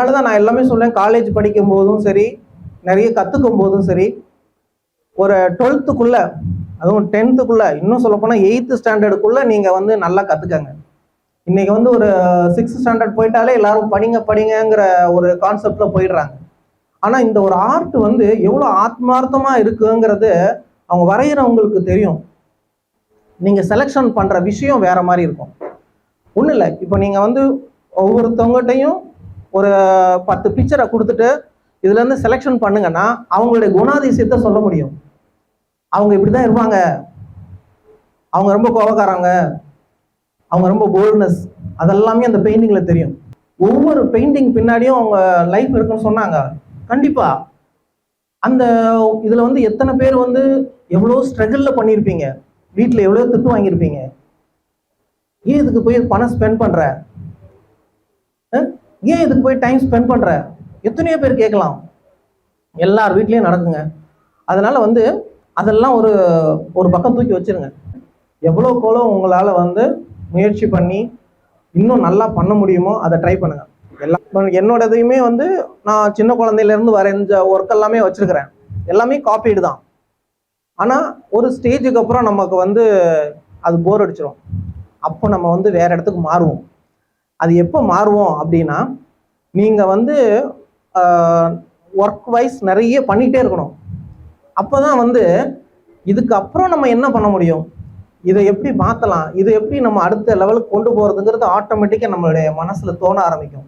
அதனால தான் நான் எல்லாமே சொல்றேன், காலேஜ் படிக்கும் போதும் சரி, நிறைய கற்றுக்கும் போதும் சரி, ஒரு 12th அதுவும் 10th இன்னும் சொல்ல போனால் 8th ஸ்டாண்டர்டுக்குள்ளே நீங்கள் வந்து நல்லா கற்றுக்கங்க. இன்னைக்கு வந்து ஒரு 6th ஸ்டாண்டர்ட் போயிட்டாலே எல்லாரும் படிங்கங்கிற ஒரு கான்செப்டில் போயிடுறாங்க. ஆனால் இந்த ஒரு ஆர்ட் வந்து எவ்வளோ ஆத்மார்த்தமாக இருக்குங்கிறது அவங்க வரைகிறவங்களுக்கு தெரியும். நீங்கள் செலெக்ஷன் பண்ணுற விஷயம் வேற மாதிரி இருக்கும். ஒன்றும் இல்லை, இப்போ நீங்கள் வந்து ஒவ்வொருத்தவங்ககிட்டையும் ஒரு 10 பிக்சரை கொடுத்துட்டு இதுலேருந்து செலெக்ஷன் பண்ணுங்கன்னா அவங்களுடைய குணாதிசயத்தை சொல்ல முடியும். அவங்க இப்படி தான் இருப்பாங்க, அவங்க ரொம்ப கோபக்காரங்க, அவங்க ரொம்ப போல்ட்னஸ், அதெல்லாமே அந்த பெயிண்டிங்கில் தெரியும். ஒவ்வொரு பெயிண்டிங் பின்னாடியும் அவங்க லைஃப் இருக்குன்னு சொன்னாங்க. கண்டிப்பாக அந்த இதில் வந்து எத்தனை பேர் வந்து எவ்வளோ ஸ்ட்ரகிளில் பண்ணியிருப்பீங்க, வீட்டில் எவ்வளோ திட்டு வாங்கியிருப்பீங்க, ஏன் இதுக்கு போய் பணம் ஸ்பெண்ட் பண்ணுற, ஏன் இதுக்கு போய் டைம் ஸ்பெண்ட் பண்ணுற, எத்தனையோ பேர் கேட்கலாம். எல்லார் வீட்லேயும் நடக்குங்க. அதனால வந்து அதெல்லாம் ஒரு ஒரு பக்கம் தூக்கி வச்சிருங்க. எவ்வளோக்கெவ்வளோ உங்களால் வந்து முயற்சி பண்ணி இன்னும் நல்லா பண்ண முடியுமோ அதை ட்ரை பண்ணுங்க. என்னோடதையுமே வந்து நான் சின்ன குழந்தையிலேருந்து வரைஞ்ச ஒர்க் எல்லாமே வச்சிருக்கிறேன். எல்லாமே காப்பீடு தான். ஆனால் ஒரு ஸ்டேஜுக்கு அப்புறம் நமக்கு வந்து அது போர் அடிச்சிடும். அப்போ நம்ம வந்து வேற இடத்துக்கு மாறுவோம். அது எப்போ மாறுவோம் அப்படின்னா, நீங்கள் வந்து ஒர்க் வைஸ் நிறைய பண்ணிகிட்டே இருக்கணும். அப்போ தான் வந்து இதுக்கப்புறம் நம்ம என்ன பண்ண முடியும், இதை எப்படி மாற்றலாம், இதை எப்படி நம்ம அடுத்த லெவலுக்கு கொண்டு போகிறதுங்கிறது ஆட்டோமேட்டிக்காக நம்மளுடைய மனசில் தோண ஆரம்பிக்கும்.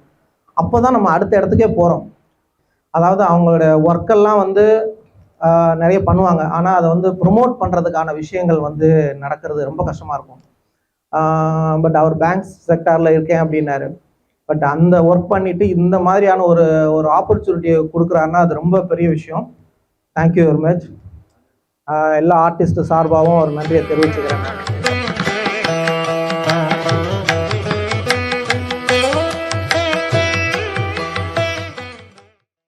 அப்போ தான் நம்ம அடுத்த இடத்துக்கே போகிறோம். அதாவது அவங்களோட ஒர்க்கெல்லாம் வந்து நிறைய பண்ணுவாங்க, ஆனால் அதை வந்து ப்ரொமோட் பண்ணுறதுக்கான விஷயங்கள் வந்து நடக்கிறது ரொம்ப கஷ்டமாக இருக்கும். பட் அவர் பேங்க்ஸ் செக்டாரில் இருக்கேன் அப்படின்னாரு. பட் அந்த ஒர்க் பண்ணிவிட்டு இந்த மாதிரியான ஒரு ஆப்பர்ச்சுனிட்டியை கொடுக்குறாருன்னா அது ரொம்ப பெரிய விஷயம். Thank you very much. எல்லா ஆர்டிஸ்ட் சார்பாகவும் ஒரு நன்றியை தெரிவிச்சுக்கிறேன்.